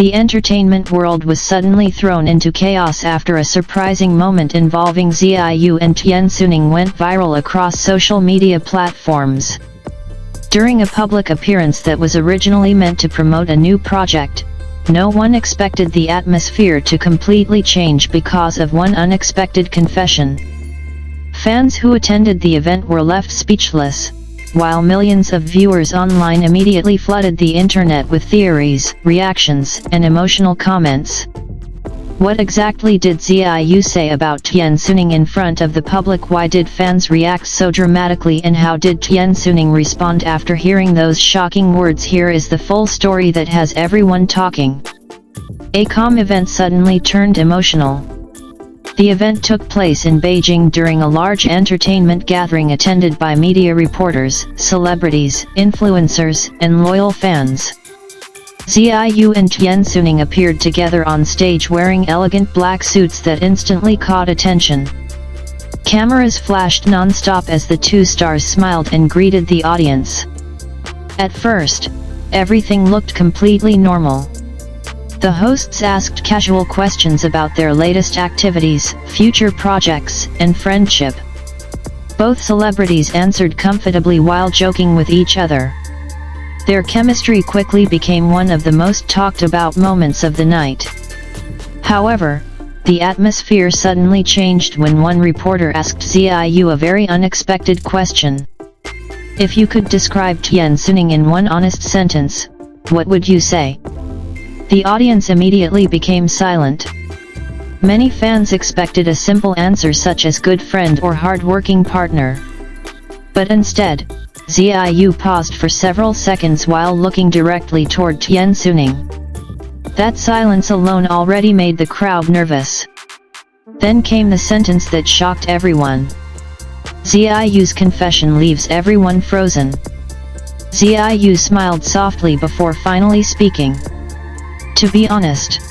The entertainment world was suddenly thrown into chaos after a surprising moment involving Ziyu and Tiansuning went viral across social media platforms. During a public appearance that was originally meant to promote a new project, no one expected the atmosphere to completely change because of one unexpected confession. Fans who attended the event were left speechless, while millions of viewers online immediately flooded the internet with theories, reactions, and emotional comments. What exactly did Ziyu say about Tiansuning in front of the public? Why did fans react so dramatically, and how did Tiansuning respond after hearing those shocking words? Here is the full story that has everyone talking. A calm event suddenly turned emotional. The event took place in Beijing during a large entertainment gathering attended by media reporters, celebrities, influencers, and loyal fans. Ziyu and Tiansuning appeared together on stage wearing elegant black suits that instantly caught attention. Cameras flashed non-stop as the two stars smiled and greeted the audience. At first, everything looked completely normal. The hosts asked casual questions about their latest activities, future projects, and friendship. Both celebrities answered comfortably while joking with each other. Their chemistry quickly became one of the most talked about moments of the night. However, the atmosphere suddenly changed when one reporter asked Ziyu a very unexpected question. If you could describe Tiansuning in one honest sentence, what would you say? The audience immediately became silent. Many fans expected a simple answer such as good friend or hard-working partner. But instead, Ziyu paused for several seconds while looking directly toward Tiansuning. That silence alone already made the crowd nervous. Then came the sentence that shocked everyone. Ziyu's confession leaves everyone frozen. Ziyu smiled softly before finally speaking. To be honest,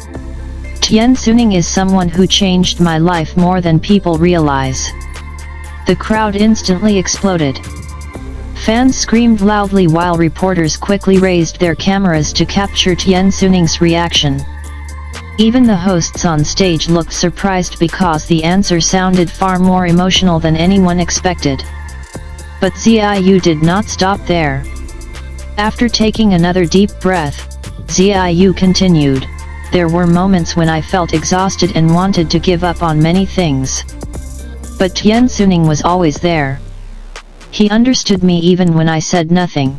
Tiansuning is someone who changed my life more than people realize. The crowd instantly exploded. Fans screamed loudly while reporters quickly raised their cameras to capture Tiansuning's reaction. Even the hosts on stage looked surprised because the answer sounded far more emotional than anyone expected. But Ziyu did not stop there. After taking another deep breath, Ziyu continued, "There were moments when I felt exhausted and wanted to give up on many things. But Tiansuning was always there. He understood me even when I said nothing."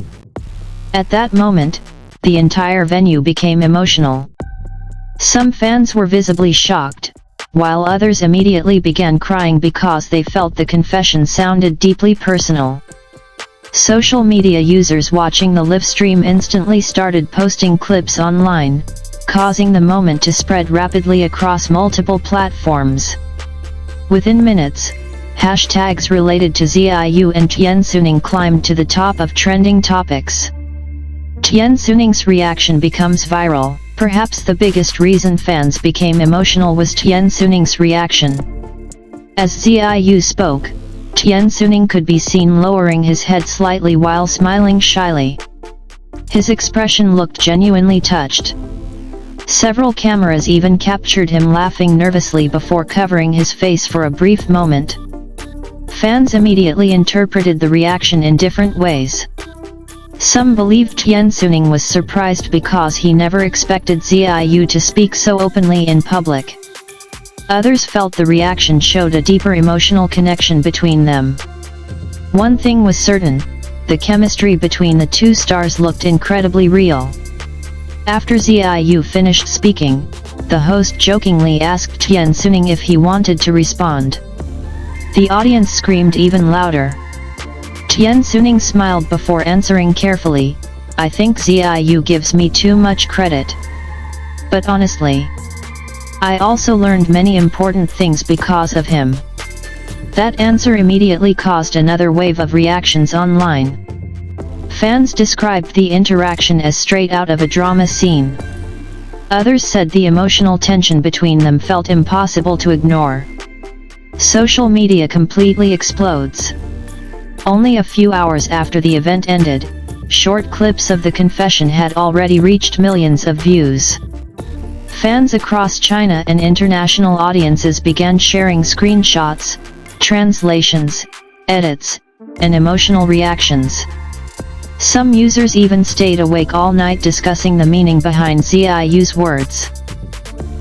At that moment, the entire venue became emotional. Some fans were visibly shocked, while others immediately began crying because they felt the confession sounded deeply personal. Social media users watching the live stream instantly started posting clips online, causing the moment to spread rapidly across multiple platforms. Within minutes, hashtags related to Ziyu and Tiansuning climbed to the top of trending topics. Tiansuning's reaction becomes viral. Perhaps the biggest reason fans became emotional was Tiansuning's reaction. As Ziyu spoke, Tiansuning could be seen lowering his head slightly while smiling shyly. His expression looked genuinely touched. Several cameras even captured him laughing nervously before covering his face for a brief moment. Fans immediately interpreted the reaction in different ways. Some believed Tiansuning was surprised because he never expected Ziyu to speak so openly in public. Others felt the reaction showed a deeper emotional connection between them. One thing was certain, the chemistry between the two stars looked incredibly real. After Ziyu finished speaking, the host jokingly asked Tiansuning if he wanted to respond. The audience screamed even louder. Tiansuning smiled before answering carefully, "I think Ziyu gives me too much credit. But honestly, I also learned many important things because of him." That answer immediately caused another wave of reactions online. Fans described the interaction as straight out of a drama scene. Others said the emotional tension between them felt impossible to ignore. Social media completely explodes. Only a few hours after the event ended, short clips of the confession had already reached millions of views. Fans across China and international audiences began sharing screenshots, translations, edits, and emotional reactions. Some users even stayed awake all night discussing the meaning behind Xiaoyu's words.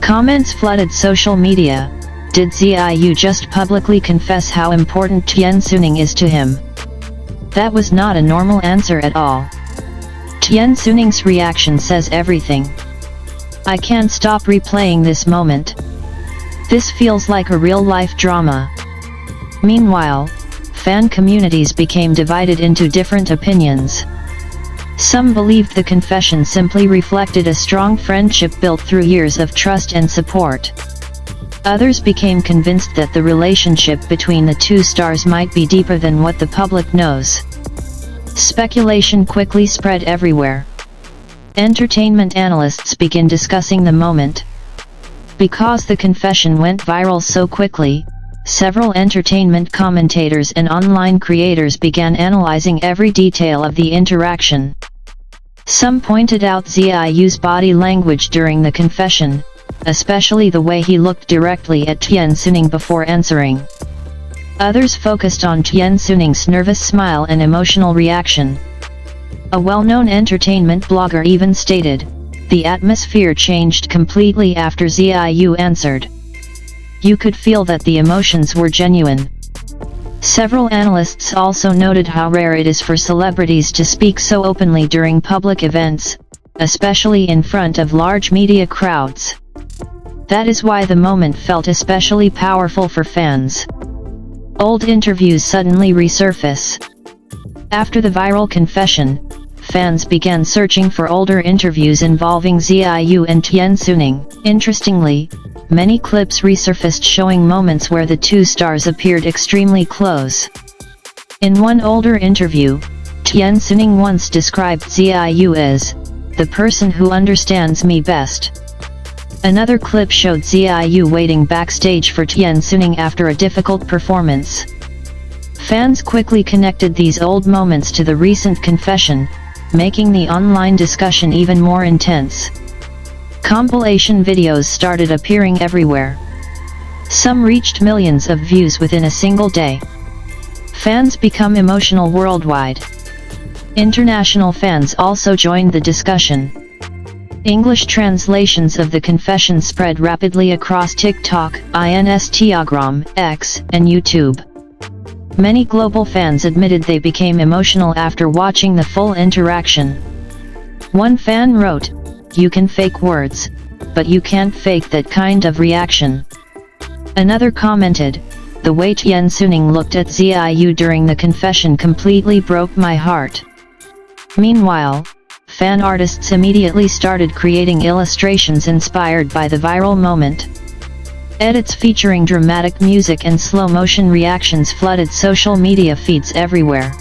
Comments flooded social media. Did Xiaoyu just publicly confess how important Tiansuning is to him? That was not a normal answer at all. Tiansuning's reaction says everything. I can't stop replaying this moment. This feels like a real-life drama. Meanwhile, fan communities became divided into different opinions. Some believed the confession simply reflected a strong friendship built through years of trust and support. Others became convinced that the relationship between the two stars might be deeper than what the public knows. Speculation quickly spread everywhere. Entertainment analysts began discussing the moment. Because the confession went viral so quickly, several entertainment commentators and online creators began analyzing every detail of the interaction. Some pointed out Xiaoyu's body language during the confession, especially the way he looked directly at Tiansuning before answering. Others focused on Tiansuning's nervous smile and emotional reaction. A well-known entertainment blogger even stated, "The atmosphere changed completely after Xiaoyu answered. You could feel that the emotions were genuine." Several analysts also noted how rare it is for celebrities to speak so openly during public events, especially in front of large media crowds. That is why the moment felt especially powerful for fans. Old interviews suddenly resurface. After the viral confession, fans began searching for older interviews involving Xiaoyu and Tiansuning. Interestingly, many clips resurfaced showing moments where the two stars appeared extremely close. In one older interview, Tiansuning once described Xiaoyu as, "the person who understands me best." Another clip showed Xiaoyu waiting backstage for Tiansuning after a difficult performance. Fans quickly connected these old moments to the recent confession, making the online discussion even more intense. Compilation videos started appearing everywhere. Some reached millions of views within a single day. Fans become emotional worldwide. International fans also joined the discussion. English translations of the confession spread rapidly across TikTok, Instagram, X, and YouTube. Many global fans admitted they became emotional after watching the full interaction. One fan wrote, "You can fake words, but you can't fake that kind of reaction." Another commented, "The way Tiansuning looked at Xiaoyu during the confession completely broke my heart." Meanwhile, fan artists immediately started creating illustrations inspired by the viral moment. Edits featuring dramatic music and slow-motion reactions flooded social media feeds everywhere.